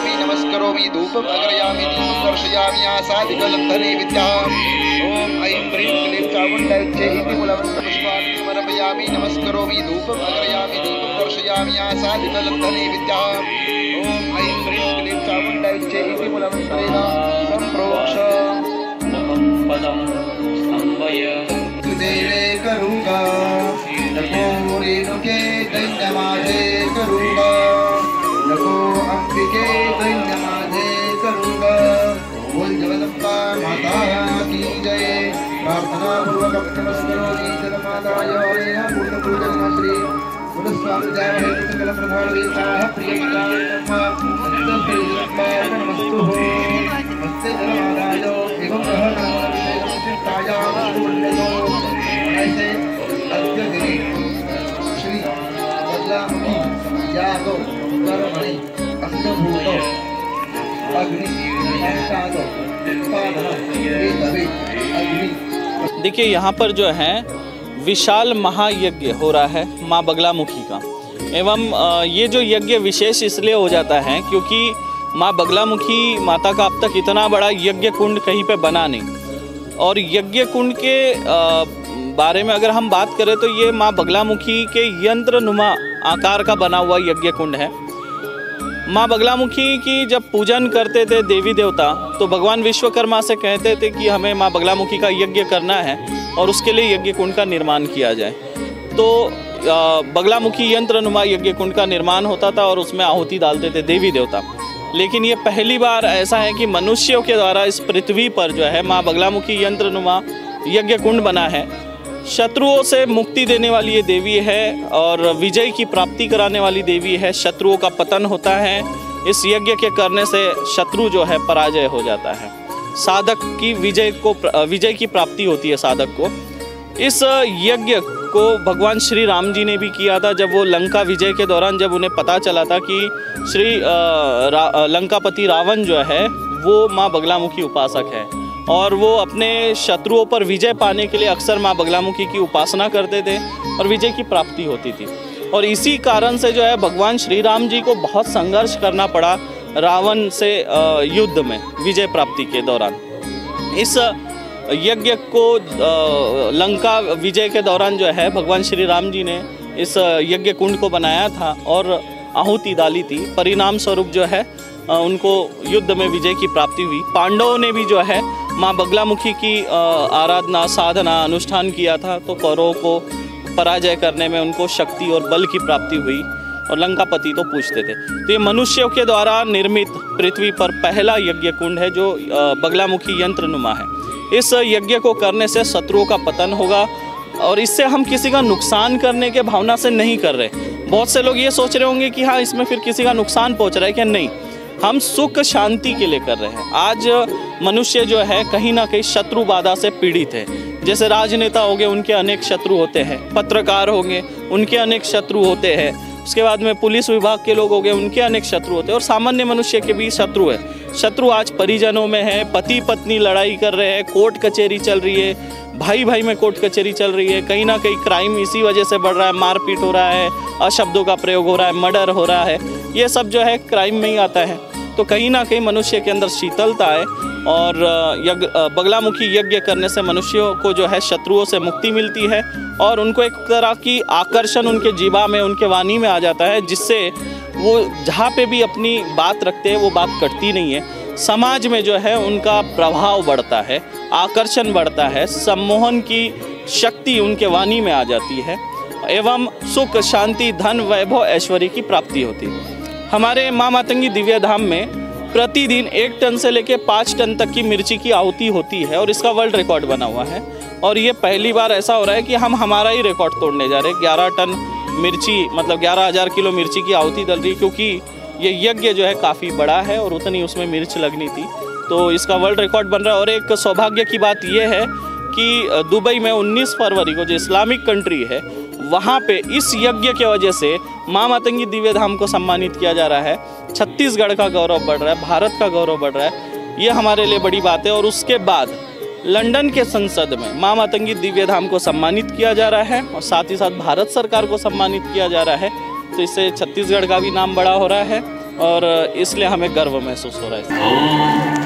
समर्पयामि नमस्करोमि धूपम् अग्रयामि दीपं दर्शयामि आसादिकलब्धने विद्याम् ओम ऐं ह्रीं क्लीं चामुण्डायै इति मूलमन्त्रपुष्पाणि समर्पयामि नमस्करोमि धूपम् अग्रयामि दीपं दर्शयामि आसादिकलब्धने विद्याम् ओम ऐं ह्रीं क्लीं चामुण्डायै इति मूलमन्त्रेण सम्प्रोक्ष पदं संवय देवे करूँगा नको रेणुके दैन्यमाधे करूँगा नको अंबिके दैन्यमाधे करूँगा बोल जगदम्बा माता की जय प्रार्थना पूर्वक नमस्करोमि जगन्माताय पूर्ण पूजन श्री पुरस्कार जय हे सकल प्रधान वीरताः प्रियताः नमस्तु नमस्ते जगन्माताय एवं ऐसे अद्य दिने श्री बदलामुखी यादव कर्मणि अग्निभूतो अग्नि संसादो अग्नि। देखिए यहाँ पर जो है विशाल महायज्ञ हो रहा है माँ बगलामुखी का। एवं ये जो यज्ञ विशेष इसलिए हो जाता है क्योंकि माँ बगलामुखी माता का अब तक इतना बड़ा यज्ञ कुंड कहीं पे बना नहीं। और यज्ञ कुंड के बारे में अगर हम बात करें तो ये माँ बगलामुखी के यंत्र नुमा आकार का बना हुआ यज्ञ कुंड है। माँ बगलामुखी की जब पूजन करते थे देवी देवता तो भगवान विश्वकर्मा से कहते थे कि हमें माँ बगलामुखी का यज्ञ करना है और उसके लिए यज्ञ कुंड का निर्माण किया जाए। तो बगलामुखी यंत्र नुमा यज्ञ कुंड का निर्माण होता था और उसमें आहुति डालते थे देवी देवता। लेकिन ये पहली बार ऐसा है कि मनुष्यों के द्वारा इस पृथ्वी पर जो है माँ बगलामुखी यंत्र नुमा यज्ञ कुंड बना है। शत्रुओं से मुक्ति देने वाली ये देवी है और विजय की प्राप्ति कराने वाली देवी है। शत्रुओं का पतन होता है। इस यज्ञ के करने से शत्रु जो है पराजय हो जाता है। साधक की विजय की प्राप्ति होती है साधक को। इस यज्ञ को भगवान श्री राम जी ने भी किया था जब वो लंका विजय के दौरान जब उन्हें पता चला था कि श्री लंकापति रावण जो है वो माँ बगलामुखी उपासक है और वो अपने शत्रुओं पर विजय पाने के लिए अक्सर माँ बगलामुखी की उपासना करते थे और विजय की प्राप्ति होती थी। और इसी कारण से जो है भगवान श्री राम जी को बहुत संघर्ष करना पड़ा रावण से युद्ध में विजय प्राप्ति के दौरान। इस यज्ञ को लंका विजय के दौरान जो है भगवान श्री राम जी ने इस यज्ञ कुंड को बनाया था और आहुति डाली थी। परिणाम स्वरूप जो है उनको युद्ध में विजय की प्राप्ति हुई। पांडवों ने भी जो है माँ बगलामुखी की आराधना साधना अनुष्ठान किया था तो कौरवों को पराजय करने में उनको शक्ति और बल की प्राप्ति हुई और लंकापति तो पूछते थे। तो ये मनुष्यों के द्वारा निर्मित पृथ्वी पर पहला यज्ञ कुंड है जो बगलामुखी यंत्र नुमा है। इस यज्ञ को करने से शत्रुओं का पतन होगा और इससे हम किसी का नुकसान करने के भावना से नहीं कर रहे। बहुत से लोग ये सोच रहे होंगे कि हाँ इसमें फिर किसी का नुकसान पहुंच रहा है क्या? नहीं, हम सुख शांति के लिए कर रहे हैं। आज मनुष्य जो है कहीं ना कहीं शत्रु बाधा से पीड़ित है। जैसे राजनेता हो गए उनके अनेक शत्रु होते हैं, पत्रकार होंगे उनके अनेक शत्रु होते हैं, उसके बाद में पुलिस विभाग के लोग हो गए उनके अनेक शत्रु होते हैं और सामान्य मनुष्य के भी शत्रु है। शत्रु आज परिजनों में है, पति पत्नी लड़ाई कर रहे हैं, कोर्ट कचहरी चल रही है, भाई भाई में कोर्ट कचहरी चल रही है। कहीं ना कहीं क्राइम इसी वजह से बढ़ रहा है, मारपीट हो रहा है, अशब्दों का प्रयोग हो रहा है, मर्डर हो रहा है। ये सब जो है क्राइम में ही आता है। तो कहीं ना कहीं मनुष्य के अंदर शीतलता है और बगलामुखी यज्ञ करने से मनुष्यों को जो है शत्रुओं से मुक्ति मिलती है और उनको एक तरह की आकर्षण उनके जीवा में उनके वाणी में आ जाता है जिससे वो जहाँ पे भी अपनी बात रखते हैं वो बात कटती नहीं है। समाज में जो है उनका प्रभाव बढ़ता है, आकर्षण बढ़ता है, सम्मोहन की शक्ति उनके वाणी में आ जाती है एवं सुख शांति धन वैभव ऐश्वर्य की प्राप्ति होती है। हमारे माँ मातंगी दिव्य धाम में प्रतिदिन 1 टन से लेकर 5 टन तक की मिर्ची की आहुति होती है और इसका वर्ल्ड रिकॉर्ड बना हुआ है। और ये पहली बार ऐसा हो रहा है कि हम हमारा ही रिकॉर्ड तोड़ने जा रहे हैं। 11 टन मिर्ची मतलब 11,000 किलो मिर्ची की आहुति डल रही क्योंकि ये यज्ञ जो है काफ़ी बड़ा है और उतनी उसमें मिर्च लगनी थी, तो इसका वर्ल्ड रिकॉर्ड बन रहा है। और एक सौभाग्य की बात यह है कि दुबई में 19 फरवरी को जो इस्लामिक कंट्री है वहाँ पे इस यज्ञ के वजह से माँ मातंगी दिव्य धाम को सम्मानित किया जा रहा है। छत्तीसगढ़ का गौरव बढ़ रहा है, भारत का गौरव बढ़ रहा है, ये हमारे लिए बड़ी बात है। और उसके बाद लंदन के संसद में माँ मातंगी दिव्य धाम को सम्मानित किया जा रहा है और साथ ही साथ भारत सरकार को सम्मानित किया जा रहा है। तो इससे छत्तीसगढ़ का भी नाम बड़ा हो रहा है और इसलिए हमें गर्व महसूस हो रहा है।